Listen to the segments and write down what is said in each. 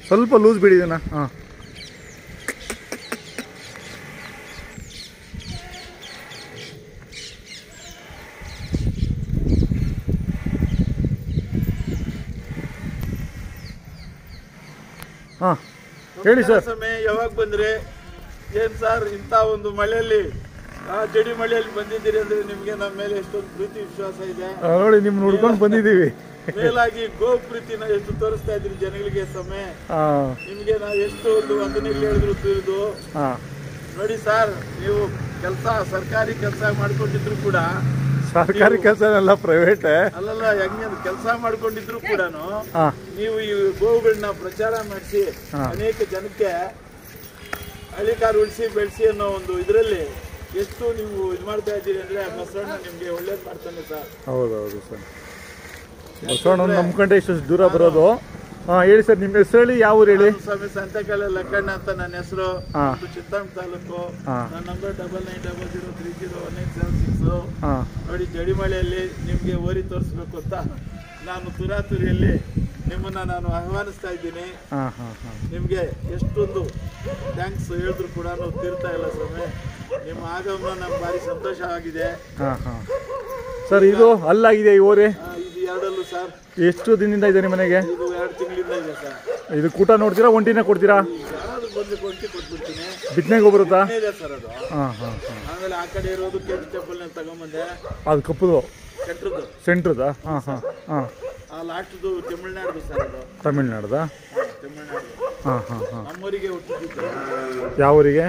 ಸ್ವಲ್ಪ ಲೂಸ್ ಬಿಡಿದಣ್ಣ. ಹಾಂ ಹಾಂ ಹೇಳಿ ಸರ್. ಸಮಯ ಯಾವಾಗ ಬಂದ್ರೆ ಏನ್ ಸರ್ ಇಂಥ ಒಂದು ಮಳೆಯಲ್ಲಿ ಜಡಿ ಮಳೆಯಲ್ಲಿ ಬಂದಿದ್ದೀರಿ ಅಂದ್ರೆ ನಿಮ್ಗೆ ನಮ್ಮ ಮೇಲೆ ಎಷ್ಟೊಂದು ಪ್ರೀತಿ ವಿಶ್ವಾಸ ಇದೆ. ನೋಡಿ ನಿಮ್ ನೋಡ್ಕೊಂಡು ಬಂದಿದ್ದೀವಿ. ಮೇಲಾಗಿ ಗೋ ಪ್ರೀತಿನ ಎಷ್ಟು ತೋರಿಸ್ತಾ ಇದ್ರಿ ಜನಗಳಿಗೆ. ಸಮಯ ನಿಮ್ಗೆ ನಾವು ಎಷ್ಟು ಒಂದು ವಂದನೆಗಳು ಹೇಳಿದ್ರು ತಿಳಿದು ನೋಡಿ ಸರ್. ನೀವು ಕೆಲಸ ಸರ್ಕಾರಿ ಕೆಲಸ ಮಾಡ್ಕೊಂಡಿದ್ರು ಕೂಡ, ಸರ್ಕಾರಿ ಕೆಲಸ ಎಲ್ಲ ಪ್ರೈವೇಟ್ ಅಲ್ಲಲ್ಲ, ಹೆಂಗೆ ಕೆಲಸ ಮಾಡ್ಕೊಂಡಿದ್ರು ಕೂಡ ನೀವು ಈ ಗೋವುಗಳನ್ನ ಪ್ರಚಾರ ಮಾಡಿಸಿ ಅನೇಕ ಜನಕ್ಕೆ ಹಳ್ಳಿಕಾರು ಉಳಿಸಿ ಬೆಳೆಸಿ ಅನ್ನೋ ಒಂದು ಇದರಲ್ಲಿ ಎಷ್ಟು ನೀವು ಇದು ಮಾಡ್ತಾ ಇದ್ದೀರಿ ಅಂದ್ರೆ ಬಸವಣ್ಣ ನಿಮ್ಗೆ ಒಳ್ಳೇದು ಮಾಡ್ತಾನೆ ಸರ್. ಹೌದೌದು ಸರ್. ಬಸವಣ್ಣ ನಂಬ್ಕೊಂಡೆ ಇಷ್ಟು ದೂರ ಬರೋದು. ಹೇಳಿ ಸರ್, ನಿಮ್ಮ ಹೆಸರು ಹೇಳಿ, ಯಾವ ಊರು ಹೇಳಿ? ಸ್ವಾಮಿ ಸಂತೆಕಾಲ ಲಕ್ಕಣ್ಣ ಅಂತ ನನ್ನ ಹೆಸರು. ಚಿತ್ತಾಂಗ ತಾಲೂಕು. ನನ್ನ ನಂಬರ್ 9990301976. ನೋಡಿ, ಜಡಿಮಳೆಯಲ್ಲಿ ನಿಮ್ಗೆ ಓರಿ ತೋರಿಸ್ಬೇಕು ಅಂತ ನಾನು ತುರಾತುರಿಯಲ್ಲಿ ನಿಮ್ಮನ್ನ ನಾನು ಆಹ್ವಾನಿಸ್ತಾ ಇದ್ದೀನಿ. ನಿಮ್ಗೆ ಎಷ್ಟೊಂದು ಥ್ಯಾಂಕ್ಸ್ ಹೇಳಿದ್ರು ಕೂಡ ತೀರ್ತಾ ಇಲ್ಲ ಸ್ವಾಮಿ. ನಿಮ್ಮ ಆಗಮನ ನಮ್ಗೆ ಭಾರಿ ಸಂತೋಷವಾಗಿದೆ ಸರ್. ಇದು ಅಲ್ಲಾಗಿದೆ ಈ ಓರಿ? ಇದು ಎರಡಲ್ಲೂ ಸರ್. ಎಷ್ಟು ದಿನದಿಂದ ಇದೆ ನಿಮ್ಮ ಮನೆಗೆ? ಇದು 2 ತಿಂಗಳಿಂದ ಇದೆ ಸರ್. ಇದು ಕೂಟ ನೋಡ್ತೀರಾ, ಒಂಟಿನ ಕೊಡ್ತೀರಾ? ಬಂದು ಕೊಂಟಿ ಕೊಟ್ಬಿಡ್ತೀನಿ. ಬಿತ್ತನೆಗೆ ಬರುತ್ತಾ? ಇದೆ ಸರ್ ಅದು. ಆಮೇಲೆ ಆ ಕಡೆ ಇರೋದು ಕೆಂಪು ಚಪ್ಪಲ್ ತಗೊಂಬಂದೆ. ಅದು ಕಪ್ಪುದು ಸೆಂಟ್ರದ್ದು. ಸೆಂಟ್ರದಾ? ಆ ಲಾಸ್ಟ್ದು ತಮಿಳ್ನಾಡು ಸರ್. ಅದು ತಮಿಳ್ನಾಡುದಾ? ತಮಿಳ್ನಾಡು. ನಮ್ಮೂರಿಗೆ ಹುಟ್ಟಿದ್ದು. ಯಾವ ಊರಿಗೆ?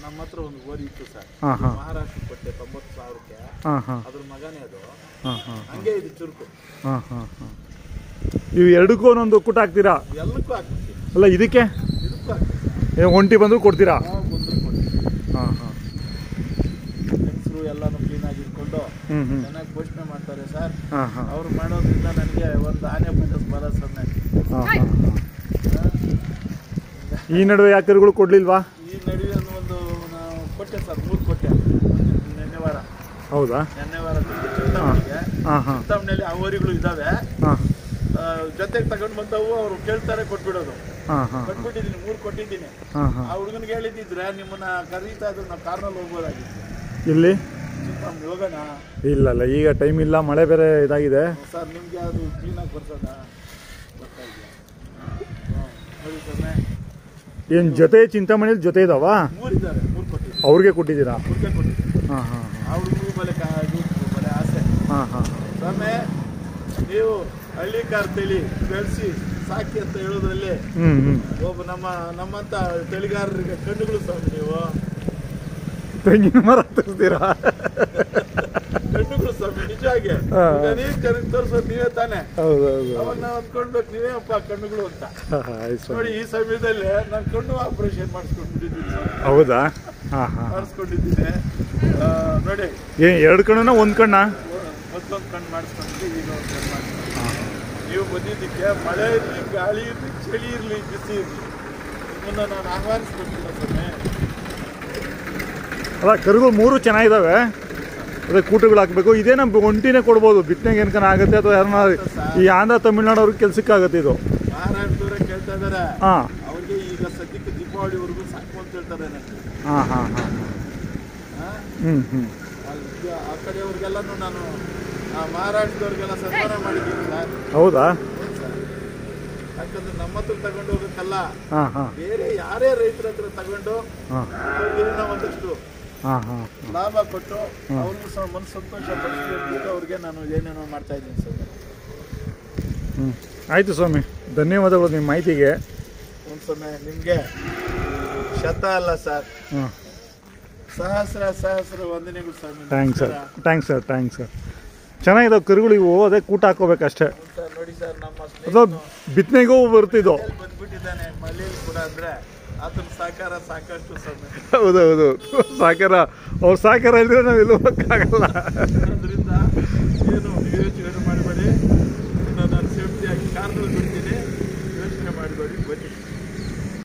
ನಮ್ಮ ಹತ್ರ ಒಂದು ಓರಿ ಇತ್ತು ಸರ್. ಮಹಾರಾಷ್ಟ್ರ ಕೊಟ್ಟೆ 90,000ಕ್ಕೆ. ಅದ್ರ ಮಗನೇ ಅದು. ಹಂಗೆ ಇದು ಚುರುಕು. ಇವು ಎರಡಕ್ಕೂ ಒಂದೊಂದು ಕೂಟ ಹಾಕ್ತೀರಾ? ಎಲ್ಲಕ್ಕೂ ಹಾಕ್ತೀವಿ. ಅಲ್ಲ, ಇದಕ್ಕೆ ಇದಕ್ಕೂ ಹಾಕ್ತೀವಿ. ಒಂಟಿ ಬಂದ್ರು ಕೊಡ್ತೀರಾ? ಬಂದ್ರು ಕೊಡ್ತೀವಿ. ಹೆಂಗಸರು ಎಲ್ಲಾನು ಕ್ಲೀನ್ ಆಗಿ ಇಟ್ಕೊಂಡು ಚೆನ್ನಾಗಿ ಪೋಷಣೆ ಮಾಡ್ತಾರೆ ಸರ್. ಅವ್ರು ಮಾಡೋದ್ರಿಂದ ನನಗೆ ಒಂದು ಆನೆ ಬಂದ ಬರೋ ಸಮಯ. ಈ ನಡುವೆ ಯಾಕರುಗಳು ಕೊಡ್ಲಿಲ್ವಾ? ಈ ನಡುವೆ ಒಂದು ಕೊಟ್ಟೆ ಸರ್, 3 ಕೊಟ್ಟೆ ನೆನ್ನೆ ವಾರ. ಹೌದಾ? ನೆನ್ನೆ ವಾರ ಚಿಂತಾಮಣಿಯಲ್ಲಿ ಆ ಓರಿಗಳು ಇದಾವೆ. ಜೊತೆಗೆ ತಗೊಂಡು ಬಂದವು. ಅವ್ರು ಕೇಳ್ತಾರೆ, ಕೊಟ್ಬಿಡೋದು. ಕೊಟ್ಬಿಟ್ಟಿದ್ದೀನಿ, 3 ಕೊಟ್ಟಿದ್ದೀನಿ. ಆ ಹುಡುಗನಿಗೆ ಹೇಳಿದ್ರೆ ನಿಮ್ಮನ್ನ ಕರೀತಾ ಇದ್ರು, ನಾವು ಕಾರ್ನಲ್ಲಿ ಹೋಗ್ಬೋದಾಗಿತ್ತು. ಇಲ್ಲಿ ಚಿಂತಾಮಣಿ ಹೋಗೋಣ. ಇಲ್ಲ, ಈಗ ಟೈಮ್ ಇಲ್ಲ, ಮಳೆ ಬೇರೆ ಇದಾಗಿದೆ ಸರ್. ನಿಮ್ಗೆ ಅದು ಕ್ಲೀನಾಗಿ ಬರ್ಸೋಣ ಬರ್ತಾ ಇದೆಯಾ? ನೋಡಿ ಸೊನ್ನೆ. ಏನು ಜೊತೆ ಚಿಂತಾಮಣಿಯಲ್ಲಿ ಜೊತೆ ಇದಾವ? 3 ಇದ್ದಾರೆ. 3 ಕೊಟ್ಟಿದ್ದೀನಿ. ಅವ್ರಿಗೆ ಕೊಟ್ಟಿದ್ದೀರಾ? ಅವ್ರಿಗೆ ಕೊಟ್ಟಿದ್ದೀನಿ. ಆ ಹುಡುಗರು ಬಲೆ ಆಸೆ. ಸ್ವಾಮಿ, ನೀವು ಹಳ್ಳಿ ಕಾರ್ ತಳಿ ಬೆಳೆಸಿ ಸಾಕಿ ಅಂತ ಹೇಳೋದ್ರಲ್ಲಿ ಒಬ್ಬ ನಮ್ಮಂತ ತಳಿಗಾರರಿಗೆ ಕಣ್ಣುಗಳು ಸ್ವಾಮಿ. ನೀವು ತೆಂಗಿನ ಮರ ತರಿಸ್ತೀರಾ? ಕಣ್ಣುಗಳು ಸ್ವಾಮಿ, ನಿಜವಾಗಿ. ನೀವು ಜನಕ್ಕೆ ತೋರಿಸೋದು ನೀವೇ ತಾನೆ. ಅವಾಗ ನಾವು ಅಂದ್ಕೊಂಡ್ಬೇಕು ನೀವೇ ಅಪ್ಪ ಕಣ್ಣುಗಳು ಅಂತ. ನೋಡಿ, ಈ ಸಮಯದಲ್ಲಿ ನಾನು ಕಣ್ಣು ಆಪರೇಷನ್ ಮಾಡಿಸ್ಕೊಂಡ್ಬಿಟ್ಟಿದ್ದೀನಿ. ಹೌದಾ? ಮಾಡಿಸ್ಕೊಂಡಿದ್ದೀನಿ. ನೋಡಿ, 2 ಕಣ್ಣುನ 1 ಕಣ್ಣ? ಮತ್ತೊಂದು ಕಣ್ಣು ಮಾಡಿಸ್ಕೊಂಡಿದ್ದೀನಿ. ಈಗ 1 ಕಣ್ಣು ಮಾಡಿಸ್ಕೊಂಡು ನೀವು ಬಂದಿದ್ದಕ್ಕೆ ಮಳೆ ಇರಲಿ, ಗಾಳಿ ಇರಲಿ, ಚಳಿ ಇರಲಿ, ಬಿಸಿ ಇರಲಿ, ನಿಮ್ಮನ್ನ ನಾನು ಆಹ್ವಾನಿಸ್ಕೊಳ್ತೀನಿ ಸ್ವಾಮಿ. ಅಲ್ಲ, ಕರುಗಳು 3 ಚೆನ್ನಾಗಿದ್ದಾವೆ. ಅದೇ ಕೂಟಗಳು ಹಾಕಬೇಕು. ಇದೇ ನಮ್ಮ ಒಂಟಿನೇ ಕೊಡ್ಬೋದು. ಬಿತ್ತನೆಗೆ ಏನ್ಕನ ಆಗುತ್ತೆ, ಅಥವಾ ಯಾರನ್ನ ಈ ಆಂಧ್ರ ತಮಿಳ್ನಾಡು ಅವ್ರಿಗೆ ಕೆಲ್ಸಕ್ಕಾಗತ್ತೆ ಇದು. ಮಹಾರಾಷ್ಟ್ರದವರೇ ಕೇಳ್ತಾ ಇದಾರೆ. ಅವ್ರಿಗೆ ಈಗ ಸದ್ಯಕ್ಕೆ ದೀಪಾವಳಿವರೆಗೂ ಸಾಕು ಅಂತ ಹೇಳ್ತಾರೆ ನನಗೆ. ಆ ಕಡೆಯವ್ರಿಗೆಲ್ಲನೂ ನಾನು ಮಹಾರಾಷ್ಟ್ರದವ್ರಿಗೆಲ್ಲ ಸನ್ಮಾನ ಮಾಡಿದ್ದೀನಿ ಸರ್. ಹೌದಾ? ಯಾಕಂದ್ರೆ ನಮ್ಮ ಹತ್ರ ತಗೊಂಡು ಹೋಗಕ್ಕಲ್ಲ, ಬೇರೆ ಯಾರೇ ರೈತರ ಹತ್ರ ತಗೊಂಡು ಅವ್ರಿಗೆ ಒಂದಷ್ಟು ಲಾಭ ಕೊಟ್ಟು ಅವ್ರಿಗೂ ಸಹ ಮನಸ್ಸು ಸಂತೋಷ ಪಡಿಸ್ಬೇಕು. ಅವ್ರಿಗೆ ನಾನು ಏನೇನೋ ಮಾಡ್ತಾ ಇದ್ದೀನಿ ಸರ್. ಆಯಿತು ಸ್ವಾಮಿ, ಧನ್ಯವಾದಗಳು ನಿಮ್ಮ ಮಾಹಿತಿಗೆ. ಒಂದು ಸಮಯ ನಿಮಗೆ ಶತ ಅಲ್ಲ ಸರ್, ಸಹಸ್ರ ವಂದನೆಗಳು ಸ್ವಾಮಿ. Thanks sir. ಚೆನ್ನಾಗಿದ್ದಾವೆ ಕರುಗಳು ಇವು. ಅದೇ ಕೂಟ ಹಾಕೋಬೇಕಷ್ಟೇ. ನೋಡಿ ಸರ್, ನಮ್ಮ ಅಥವಾ ಬಿತ್ತನೆಗೂ ಬರ್ತಿದ್ದು ಬಂದ್ಬಿಟ್ಟಿದ್ದಾನೆ ಮಳೆಯಲ್ಲಿ ಕೂಡ. ಅಂದ್ರೆ ಆತನ ಸಹಕಾರ ಸಾಕಷ್ಟು ಸ್ವಾಮಿ. ಹೌದೌದು, ಸಹಕಾರ. ಅವ್ರ ಸಹಕಾರ ಇದ್ರೆ ನಾವು ಎಲ್ಲೂ ಹೋಗಕ್ಕಾಗಲ್ಲ. ಅದರಿಂದ ಏನು ಯೋಚನೆ ಮಾಡಬೇಡಿ. ನಾನು ಸೇಫ್ಟಿಯಾಗಿ ಕಾರ್ನಲ್ಲಿ